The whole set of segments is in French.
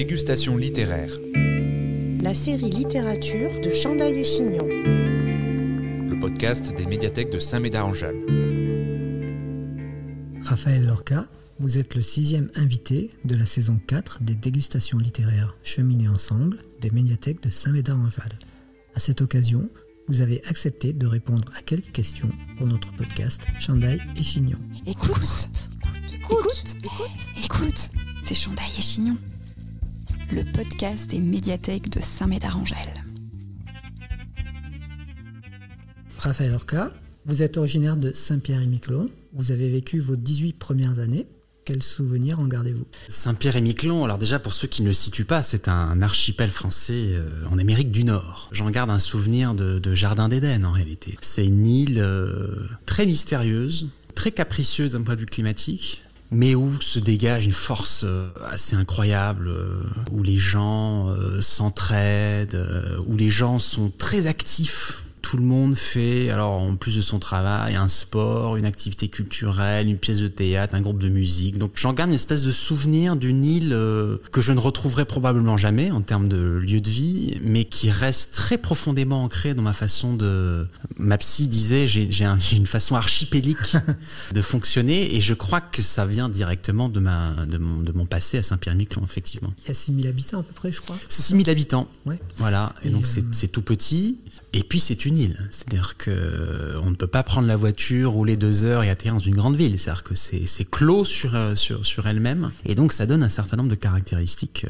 Dégustation littéraire. La série littérature de Chandail et Chignon. Le podcast des médiathèques de Saint-Médard-en-Jalles. Raphaël Lorca, vous êtes le 6e invité de la saison 4 des dégustations littéraires cheminées ensemble des médiathèques de Saint-Médard-en-Jalles. À cette occasion, vous avez accepté de répondre à quelques questions pour notre podcast Chandail et Chignon. Écoute, c'est Chandail et Chignon, le podcast des médiathèques de Saint-Médard-en-Jalles. Raphaël Lorca, vous êtes originaire de Saint-Pierre-et-Miquelon. Vous avez vécu vos 18 premières années. Quels souvenirs en gardez-vous ? Saint-Pierre-et-Miquelon, alors déjà pour ceux qui ne le situent pas, c'est un archipel français en Amérique du Nord. J'en garde un souvenir de Jardin d'Éden en réalité. C'est une île très mystérieuse, très capricieuse d'un point de vue climatique, mais où se dégage une force assez incroyable, où les gens s'entraident, où les gens sont très actifs. Tout le monde fait, alors en plus de son travail, un sport, une activité culturelle, une pièce de théâtre, un groupe de musique. Donc j'en garde une espèce de souvenir d'une île que je ne retrouverai probablement jamais en termes de lieu de vie, mais qui reste très profondément ancrée dans ma façon de... Ma psy disait, j'ai une façon archipélique de fonctionner, et je crois que ça vient directement de mon passé à Saint-Pierre-et-Miquelon, effectivement. Il y a 6000 habitants à peu près, je crois. 6000 habitants, ouais. Voilà, et donc c'est tout petit. Et puis c'est une île, c'est-à-dire qu'on ne peut pas prendre la voiture, rouler 2 heures et atterrir dans une grande ville, c'est-à-dire que c'est clos sur elle-même, et donc ça donne un certain nombre de caractéristiques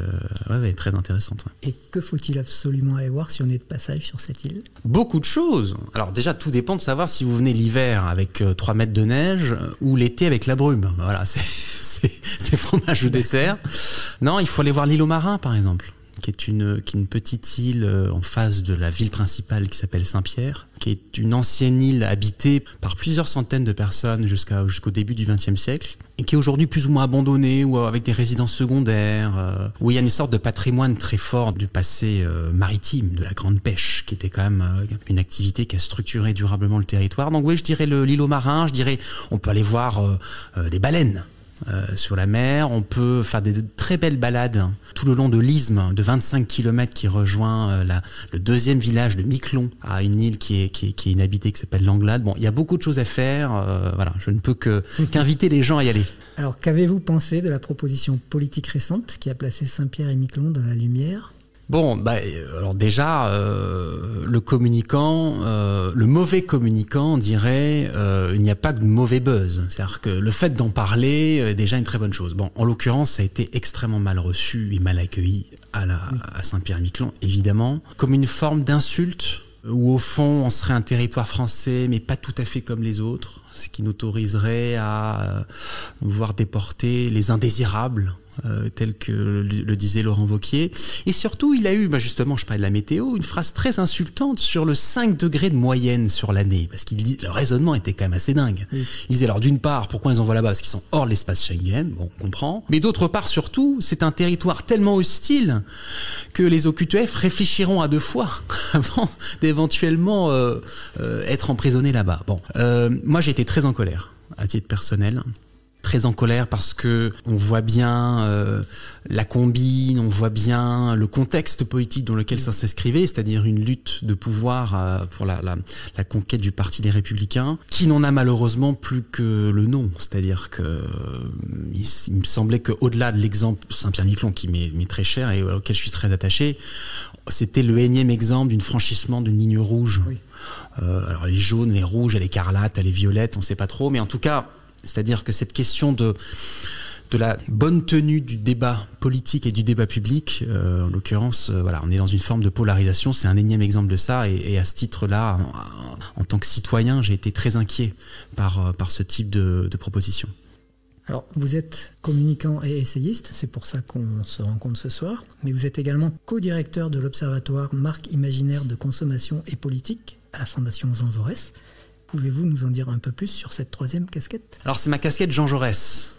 très intéressantes. Ouais. Et que faut-il absolument aller voir si on est de passage sur cette île ? Beaucoup de choses. Alors déjà, tout dépend de savoir si vous venez l'hiver avec 3 mètres de neige ou l'été avec la brume. Voilà, c'est fromage ou dessert. Non, il faut aller voir l'île aux Marins, par exemple, qui est une petite île en face de la ville principale qui s'appelle Saint-Pierre, qui est une ancienne île habitée par plusieurs centaines de personnes jusqu'au début du XXe siècle, et qui est aujourd'hui plus ou moins abandonnée, ou avec des résidences secondaires, où il y a une sorte de patrimoine très fort du passé maritime, de la grande pêche, qui était quand même une activité qui a structuré durablement le territoire. Donc oui, je dirais l'île aux Marins, je dirais on peut aller voir des baleines. Sur la mer, on peut faire des très belles balades tout le long de l'isthme de 25 km qui rejoint le 2e village de Miquelon, à une île qui est inhabitée, qui s'appelle l'Anglade. Bon, il y a beaucoup de choses à faire, voilà, je ne peux qu'inviter les gens à y aller. Alors, qu'avez-vous pensé de la proposition politique récente qui a placé Saint-Pierre-et-Miquelon dans la lumière ? Bon, alors déjà, le mauvais communicant dirait il n'y a pas de mauvais buzz. C'est-à-dire que le fait d'en parler est déjà une très bonne chose. Bon, en l'occurrence, ça a été extrêmement mal reçu et mal accueilli à Saint-Pierre-et-Miquelon, évidemment, comme une forme d'insulte, où au fond, on serait un territoire français, mais pas tout à fait comme les autres, ce qui nous autoriserait à nous voir déporter les indésirables, tel que le disait Laurent Wauquiez. Et surtout, il a eu, justement, je parlais de la météo, une phrase très insultante sur le 5 degrés de moyenne sur l'année, parce que le raisonnement était quand même assez dingue. Oui. Il disait, alors d'une part, pourquoi ils envoient là-bas ? Parce qu'ils sont hors de l'espace Schengen, bon, on comprend. Mais d'autre part, surtout, c'est un territoire tellement hostile que les OQTF réfléchiront à 2 fois avant d'éventuellement être emprisonnés là-bas. Bon, moi j'ai été très en colère, à titre personnel. Très en colère parce que on voit bien la combine, on voit bien le contexte politique dans lequel ça s'inscrivait, c'est-à-dire une lutte de pouvoir pour la conquête du Parti des Républicains, qui n'en a malheureusement plus que le nom. C'est-à-dire que il me semblait qu'au-delà de l'exemple Saint-Pierre-et-Miquelon, qui m'est très cher et auquel je suis très attaché, c'était le énième exemple d'une franchissement d'une ligne rouge. Oui. Alors les jaunes, les rouges, les écarlates, les violettes, on ne sait pas trop, mais en tout cas, c'est-à-dire que cette question de la bonne tenue du débat politique et du débat public, en l'occurrence, voilà, on est dans une forme de polarisation, c'est un énième exemple de ça, et à ce titre-là, en tant que citoyen, j'ai été très inquiet par ce type de proposition. Alors, vous êtes communicant et essayiste, c'est pour ça qu'on se rencontre ce soir, mais vous êtes également co-directeur de l'Observatoire Marques imaginaires de consommation et politique à la Fondation Jean Jaurès. Pouvez-vous nous en dire un peu plus sur cette 3e casquette ? Alors c'est ma casquette Jean Jaurès,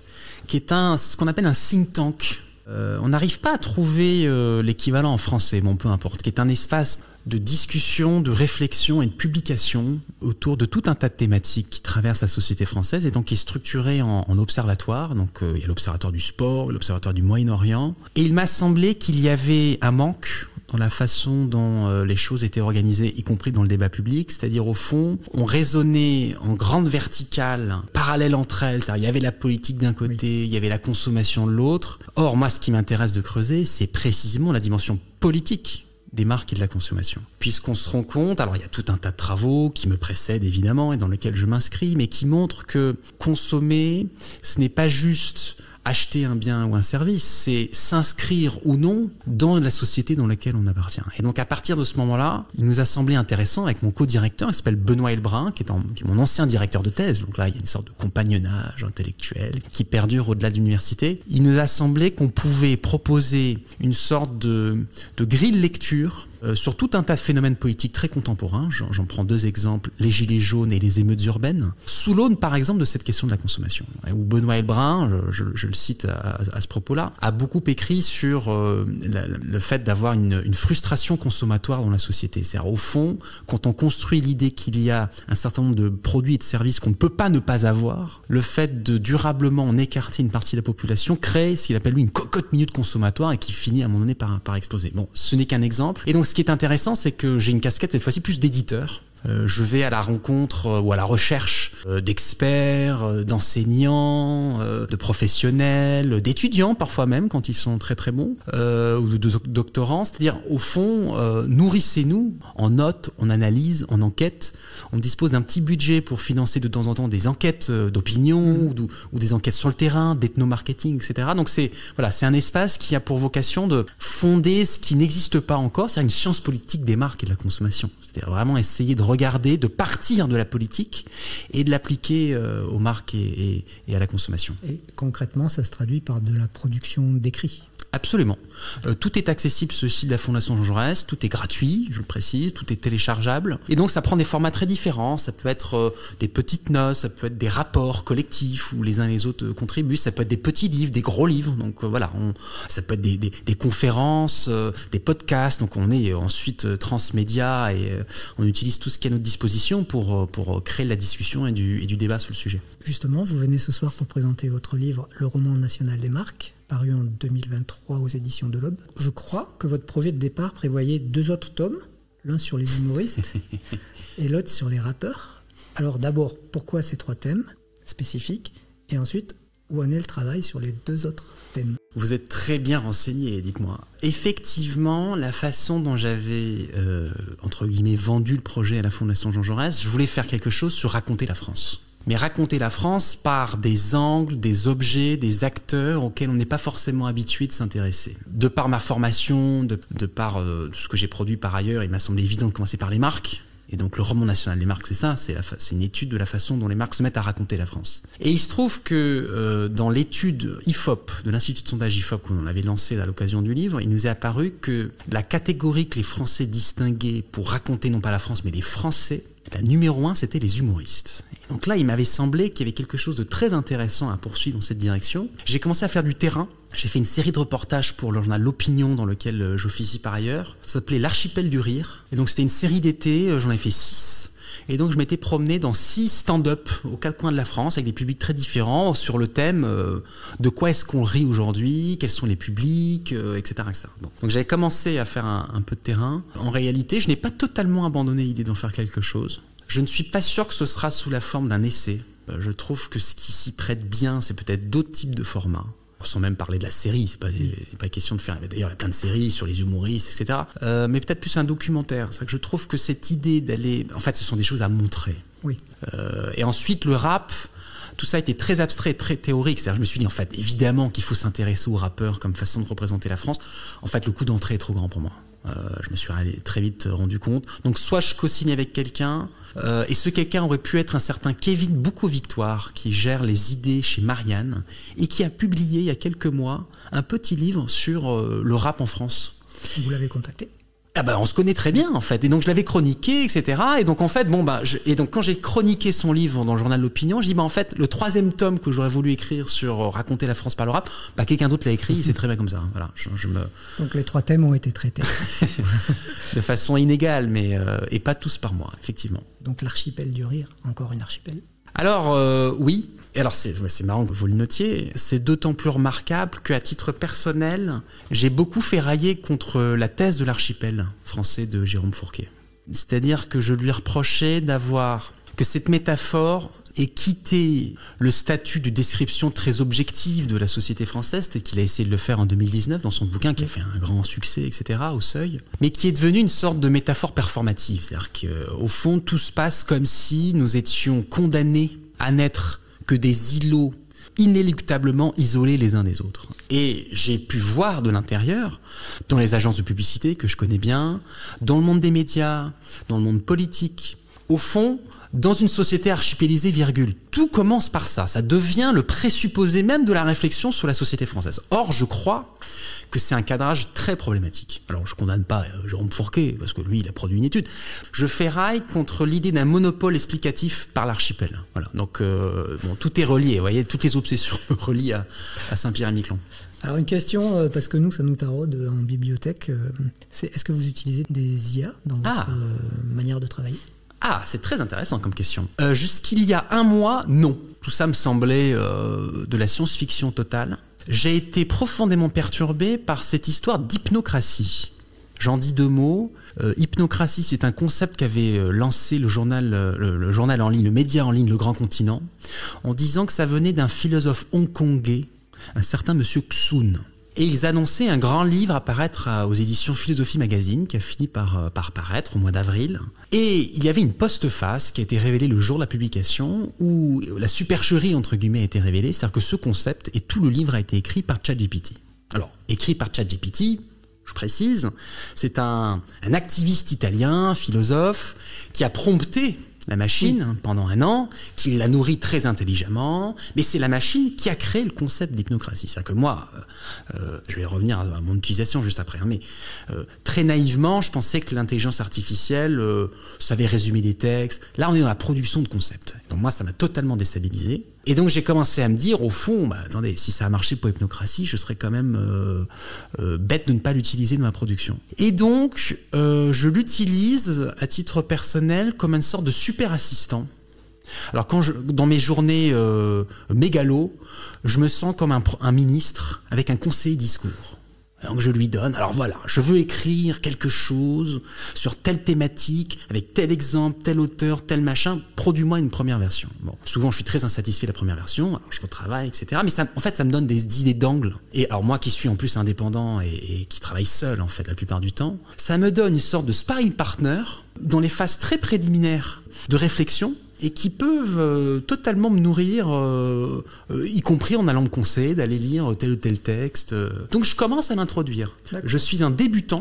qui est ce qu'on appelle un think tank On n'arrive pas à trouver l'équivalent en français, bon peu importe, qui est un espace de discussion, de réflexion et de publication autour de tout un tas de thématiques qui traversent la société française et donc qui est structuré en observatoire. Donc il y a l'observatoire du sport, l'observatoire du Moyen-Orient. Et il m'a semblé qu'il y avait un manque dans la façon dont les choses étaient organisées, y compris dans le débat public. C'est-à-dire, au fond, on raisonnait en grande verticale, parallèle entre elles. C'est-à-dire, il y avait la politique d'un côté, il y avait la consommation de l'autre. Or, moi, ce qui m'intéresse de creuser, c'est précisément la dimension politique des marques et de la consommation. Puisqu'on se rend compte, alors il y a tout un tas de travaux qui me précèdent évidemment et dans lesquels je m'inscris, mais qui montrent que consommer, ce n'est pas juste acheter un bien ou un service, c'est s'inscrire ou non dans la société dans laquelle on appartient. Et donc à partir de ce moment-là, il nous a semblé intéressant avec mon co-directeur qui s'appelle Benoît Helbrun, qui est mon ancien directeur de thèse, donc là il y a une sorte de compagnonnage intellectuel qui perdure au-delà de l'université. Il nous a semblé qu'on pouvait proposer une sorte de grille de lecture sur tout un tas de phénomènes politiques très contemporains. J'en prends 2 exemples, les gilets jaunes et les émeutes urbaines, sous l'aune par exemple de cette question de la consommation, où Benoît Helbrun, je le cite à ce propos-là, a beaucoup écrit sur le fait d'avoir une frustration consommatoire dans la société. C'est-à-dire, au fond, quand on construit l'idée qu'il y a un certain nombre de produits et de services qu'on ne peut pas ne pas avoir, le fait de durablement en écarter une partie de la population crée ce qu'il appelle lui une cocotte minute consommatoire et qui finit à un moment donné par exploser. Bon, ce n'est qu'un exemple. Et donc, ce qui est intéressant, c'est que j'ai une casquette cette fois-ci plus d'éditeur. Je vais à la rencontre ou à la recherche d'experts, d'enseignants, de professionnels, d'étudiants parfois même quand ils sont très très bons, ou de doctorants. C'est-à-dire, au fond, nourrissez-nous en notes, en analyse, en enquête. On dispose d'un petit budget pour financer de temps en temps des enquêtes d'opinion ou des enquêtes sur le terrain, d'ethnomarketing, etc. Donc c'est un espace qui a pour vocation de fonder ce qui n'existe pas encore, c'est-à-dire une science politique des marques et de la consommation. C'est-à-dire vraiment essayer de regarder, de partir de la politique et de l'appliquer aux marques et à la consommation. Et concrètement, ça se traduit par de la production d'écrits. Absolument. Tout est accessible sur le site de la Fondation Jean Jaurès, tout est gratuit, je le précise, tout est téléchargeable. Et donc ça prend des formats très différents, ça peut être des petites notes, ça peut être des rapports collectifs où les uns et les autres contribuent, ça peut être des petits livres, des gros livres, donc ça peut être des conférences, des podcasts, donc on est ensuite transmédia et on utilise tout ce qui est à notre disposition pour créer de la discussion et du débat sur le sujet. Justement, vous venez ce soir pour présenter votre livre « Le roman national des marques », paru en 2023 aux éditions de l'Aube. Je crois que votre projet de départ prévoyait 2 autres tomes, l'un sur les humoristes et l'autre sur les rappeurs. Alors d'abord, pourquoi ces 3 thèmes spécifiques? Et ensuite, où en est le travail sur les 2 autres thèmes? Vous êtes très bien renseigné, dites-moi. Effectivement, la façon dont j'avais, entre guillemets, vendu le projet à la Fondation Jean Jaurès, je voulais faire quelque chose sur raconter la France. Mais raconter la France par des angles, des objets, des acteurs auxquels on n'est pas forcément habitué de s'intéresser. De par ma formation, de par ce que j'ai produit par ailleurs, il m'a semblé évident de commencer par les marques. Et donc le roman national des marques, c'est ça, c'est une étude de la façon dont les marques se mettent à raconter la France. Et il se trouve que dans l'étude IFOP, de l'Institut de sondage IFOP qu'on avait lancé à l'occasion du livre, il nous est apparu que la catégorie que les Français distinguaient pour raconter non pas la France mais les Français, la numéro 1, c'était les humoristes. Et donc là, il m'avait semblé qu'il y avait quelque chose de très intéressant à poursuivre dans cette direction. J'ai commencé à faire du terrain. J'ai fait une série de reportages pour le journal L'Opinion, dans lequel j'officie par ailleurs. Ça s'appelait L'Archipel du Rire. Et donc c'était une série d'été, j'en ai fait 6. Et donc je m'étais promené dans 6 stand-up aux 4 coins de la France, avec des publics très différents, sur le thème de quoi est-ce qu'on rit aujourd'hui, quels sont les publics, etc. etc. Bon. Donc j'avais commencé à faire un peu de terrain. En réalité, je n'ai pas totalement abandonné l'idée d'en faire quelque chose. Je ne suis pas sûr que ce sera sous la forme d'un essai. Je trouve que ce qui s'y prête bien, c'est peut-être d'autres types de formats. Sans même parler de la série, c'est pas question de faire. D'ailleurs, il y a plein de séries sur les humoristes, etc. Mais peut-être plus un documentaire. C'est que je trouve que cette idée d'aller, en fait, ce sont des choses à montrer. Oui. Et ensuite, le rap. Tout ça était très abstrait, très théorique. C'est-à-dire, je me suis dit, en fait, évidemment qu'il faut s'intéresser aux rappeurs comme façon de représenter la France. En fait, le coup d'entrée est trop grand pour moi. Je me suis très vite rendu compte. Donc, soit je co-signe avec quelqu'un, et ce quelqu'un aurait pu être un certain Kevin Boucault-Victoire, qui gère les idées chez Marianne, et qui a publié il y a quelques mois un petit livre sur le rap en France. Vous l'avez contacté ? Ah bah on se connaît très bien en fait, et donc je l'avais chroniqué, etc. Et donc en fait, donc quand j'ai chroniqué son livre dans le journal L'Opinion, je dis en fait le 3e tome que j'aurais voulu écrire sur raconter la France par le rap, quelqu'un d'autre l'a écrit, c'est très bien comme ça. Voilà, Donc les 3 thèmes ont été traités. De façon inégale, mais et pas tous par moi, effectivement. Donc l'archipel du rire, encore une archipel. Alors oui. Et alors c'est marrant que vous le notiez, c'est d'autant plus remarquable qu'à titre personnel, j'ai beaucoup ferraillé contre la thèse de l'archipel français de Jérôme Fourquet. C'est-à-dire que je lui reprochais que cette métaphore ait quitté le statut de description très objective de la société française, tel qu'il a essayé de le faire en 2019 dans son bouquin qui a fait un grand succès, etc., au Seuil, mais qui est devenu une sorte de métaphore performative. C'est-à-dire qu'au fond, tout se passe comme si nous étions condamnés à n'être que des îlots inéluctablement isolés les uns des autres. Et j'ai pu voir de l'intérieur, dans les agences de publicité que je connais bien, dans le monde des médias, dans le monde politique, au fond, dans une société archipélisée, virgule. Tout commence par ça. Ça devient le présupposé même de la réflexion sur la société française. Or, je crois que c'est un cadrage très problématique. Alors, je ne condamne pas Jérôme Fourquet, parce que lui, il a produit une étude. Je ferraille contre l'idée d'un monopole explicatif par l'archipel. Voilà. Donc, tout est relié. Vous voyez, toutes les obsessions relient à Saint-Pierre-et-Miquelon. Alors, une question, parce que nous, ça nous taraude en bibliothèque, est-ce que vous utilisez des IA dans votre manière de travailler ? Ah, c'est très intéressant comme question. Jusqu'il y a 1 mois, non. Tout ça me semblait de la science-fiction totale. J'ai été profondément perturbé par cette histoire d'hypnocratie. J'en dis 2 mots. Hypnocratie, c'est un concept qu'avait lancé le journal en ligne, le média en ligne, Le Grand Continent, en disant que ça venait d'un philosophe hongkongais, un certain monsieur Xun. Et ils annonçaient un grand livre à paraître aux éditions Philosophie Magazine, qui a fini par paraître au mois d'avril. Et il y avait une postface qui a été révélée le jour de la publication, où la supercherie, entre guillemets, a été révélée. C'est-à-dire que ce concept et tout le livre a été écrit par ChatGPT. Alors, écrit par ChatGPT, je précise, c'est un activiste italien, philosophe, qui a prompté la machine pendant 1 an, qui l'a nourrie très intelligemment, mais c'est la machine qui a créé le concept d'hypnocratie. C'est-à-dire que moi, je vais revenir à mon utilisation juste après, mais très naïvement, je pensais que l'intelligence artificielle savait résumer des textes. Là, on est dans la production de concepts. Donc moi, ça m'a totalement déstabilisé. Et donc j'ai commencé à me dire, au fond, attendez, si ça a marché pour hypnocratie, je serais quand même bête de ne pas l'utiliser dans ma production. Et donc, je l'utilise à titre personnel comme une sorte de super assistant. Alors dans mes journées mégalo, je me sens comme un ministre avec un conseiller discours. Donc je lui donne, alors voilà, je veux écrire quelque chose sur telle thématique, avec tel exemple, tel auteur, tel machin, produis-moi une première version. Bon, souvent je suis très insatisfait de la première version, alors je retravaille, etc. Mais ça, en fait, ça me donne des idées d'angle. Et alors moi qui suis en plus indépendant et qui travaille seul en fait la plupart du temps, ça me donne une sorte de sparring partner dans les phases très préliminaires de réflexion, et qui peuvent totalement me nourrir, y compris en allant me conseiller d'aller lire tel ou tel texte. Donc je commence à m'introduire. D'accord. Je suis un débutant,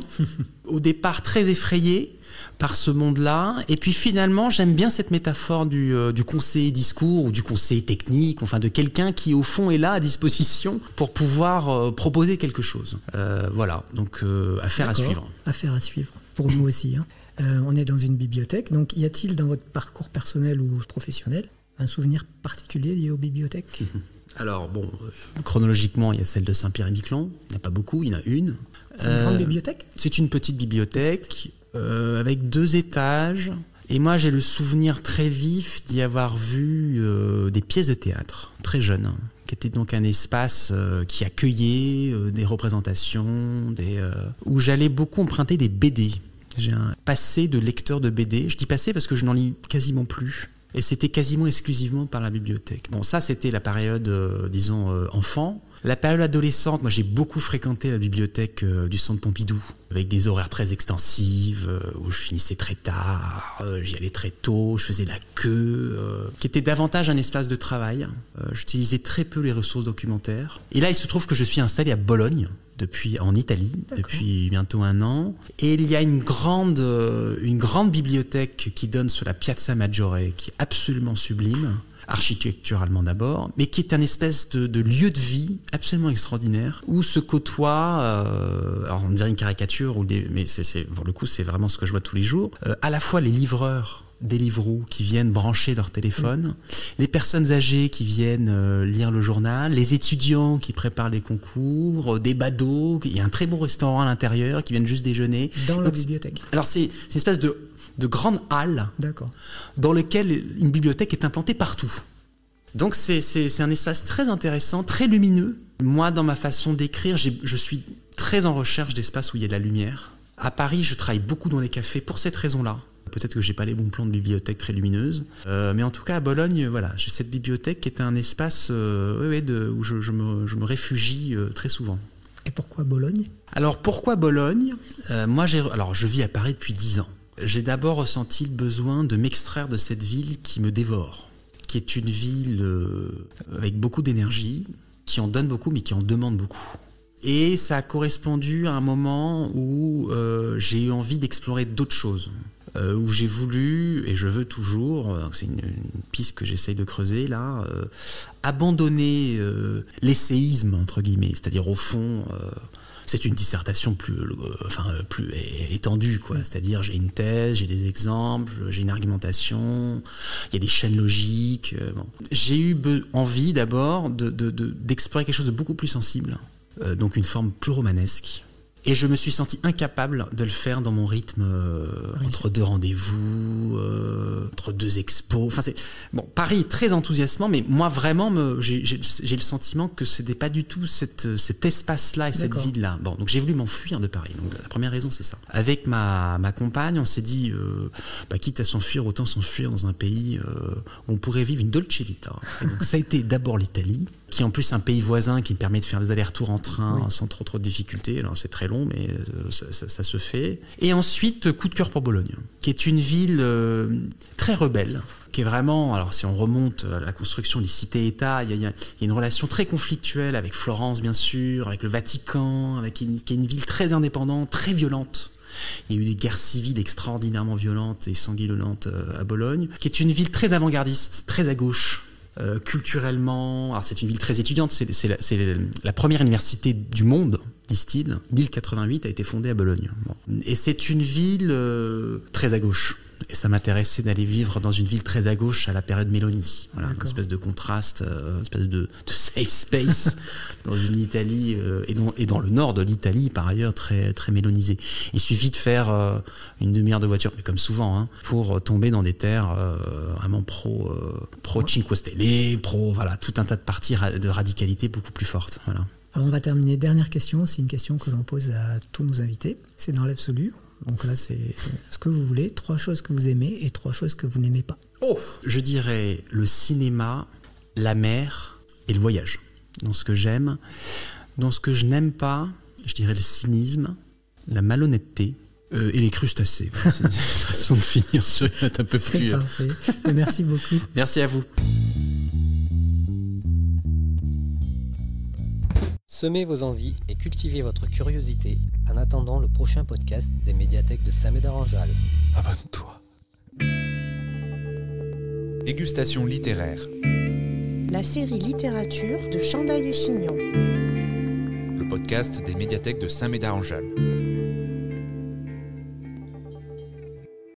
au départ très effrayé par ce monde-là, et puis finalement j'aime bien cette métaphore du conseiller discours ou du conseiller technique, enfin de quelqu'un qui au fond est là à disposition pour pouvoir proposer quelque chose. Voilà, donc affaire à suivre. Affaire à suivre, pour nous aussi, hein. On est dans une bibliothèque, donc y a-t-il dans votre parcours personnel ou professionnel un souvenir particulier lié aux bibliothèques ? Alors bon, chronologiquement il y a celle de Saint-Pierre-et-Miquelon, il n'y en a pas beaucoup, il y en a une. C'est une grande bibliothèque ? C'est une petite bibliothèque avec 2 étages, et moi j'ai le souvenir très vif d'y avoir vu des pièces de théâtre, très jeune, qui était donc un espace qui accueillait des représentations, où j'allais beaucoup emprunter des BD. J'ai un passé de lecteur de BD. Je dis passé parce que je n'en lis quasiment plus. Et c'était quasiment exclusivement par la bibliothèque. Bon, ça, c'était la période, enfant. La période adolescente, moi, j'ai beaucoup fréquenté la bibliothèque du Centre Pompidou, avec des horaires très extensifs, où je finissais très tard, j'y allais très tôt, je faisais la queue, qui était davantage un espace de travail. J'utilisais très peu les ressources documentaires. Et là, il se trouve que je suis installé à Bologne, en Italie, depuis bientôt 1 an. Et il y a une grande bibliothèque qui donne sur la Piazza Maggiore, qui est absolument sublime, architecturalement d'abord, mais qui est un espèce de lieu de vie absolument extraordinaire, où se côtoient, alors on dirait une caricature, mais pour le coup c'est vraiment ce que je vois tous les jours, à la fois les livreurs, Deliveroo qui viennent brancher leur téléphone, les personnes âgées qui viennent lire le journal, les étudiants qui préparent les concours, des badauds, il y a un très bon restaurant à l'intérieur qui viennent juste déjeuner. Dans la bibliothèque. Alors c'est une espèce de grande halle dans laquelle une bibliothèque est implantée partout. Donc c'est un espace très intéressant, très lumineux. Moi, dans ma façon d'écrire, je suis très en recherche d'espaces où il y a de la lumière. À Paris, je travaille beaucoup dans les cafés pour cette raison-là. Peut-être que j'ai pas les bons plans de bibliothèque très lumineuses, mais en tout cas à Bologne, voilà, j'ai cette bibliothèque qui est un espace où je me réfugie très souvent. Et pourquoi Bologne ? Alors pourquoi Bologne ? Moi, je vis à Paris depuis 10 ans. J'ai d'abord ressenti le besoin de m'extraire de cette ville qui me dévore, qui est une ville avec beaucoup d'énergie, qui en donne beaucoup mais qui en demande beaucoup. Et ça a correspondu à un moment où j'ai eu envie d'explorer d'autres choses. Où j'ai voulu, et je veux toujours, c'est une piste que j'essaye de creuser là, abandonner l'essayisme, entre guillemets, c'est-à-dire au fond, c'est une dissertation plus étendue, quoi. C'est-à-dire j'ai une thèse, j'ai des exemples, j'ai une argumentation, il y a des chaînes logiques. Bon. J'ai eu envie d'abord d'explorer quelque chose de beaucoup plus sensible, donc une forme plus romanesque. Et je me suis senti incapable de le faire dans mon rythme entre 2 rendez-vous, entre 2 expos. Enfin, Paris est très enthousiasmant, mais moi vraiment, j'ai le sentiment que ce n'était pas du tout cet espace-là et cette ville-là. Bon, donc j'ai voulu m'enfuir de Paris. Donc la première raison, c'est ça. Avec ma compagne, on s'est dit, quitte à s'enfuir, autant s'enfuir dans un pays où on pourrait vivre une dolce vita. Et donc ça a été d'abord l'Italie, qui est en plus un pays voisin qui me permet de faire des allers-retours en train sans trop de difficultés. Alors c'est très long, mais ça se fait. Et ensuite, coup de cœur pour Bologne, qui est une ville très rebelle, qui est vraiment, alors si on remonte à la construction des cités-États, il y a une relation très conflictuelle avec Florence, bien sûr, avec le Vatican, qui est une ville très indépendante, très violente. Il y a eu des guerres civiles extraordinairement violentes et sanguinolentes à Bologne, qui est une ville très avant-gardiste, très à gauche. Culturellement, alors c'est une ville très étudiante, c'est la première université du monde, disent-ils. 1088 a été fondée à Bologne. Bon. Et c'est une ville très à gauche. Et ça m'intéressait d'aller vivre dans une ville très à gauche à la période Mélanie. Voilà, une espèce de contraste, une espèce de safe space dans une Italie, et dans le nord de l'Italie, par ailleurs, très, très mélonisée. Il suffit de faire une demi-heure de voiture, mais comme souvent, pour tomber dans des terres vraiment pro Cinque Stelle, voilà, tout un tas de parties de radicalité beaucoup plus fortes. Voilà. Alors on va terminer. Dernière question, c'est une question que l'on pose à tous nos invités. C'est dans l'absolu. Donc là, c'est ce que vous voulez, 3 choses que vous aimez et 3 choses que vous n'aimez pas. Je dirais le cinéma, la mer et le voyage. Dans ce que j'aime. Dans ce que je n'aime pas, je dirais le cynisme, la malhonnêteté et les crustacés. C'est une façon de finir sur un peu plus... C'est parfait. Merci beaucoup. Merci à vous. Semez vos envies et cultivez votre curiosité en attendant le prochain podcast des médiathèques de Saint-Médard-en-Jalles. Abonne-toi. Dégustation littéraire. La série littérature de Chandaille et Chignon. Le podcast des médiathèques de Saint-Médard-en-Jalles.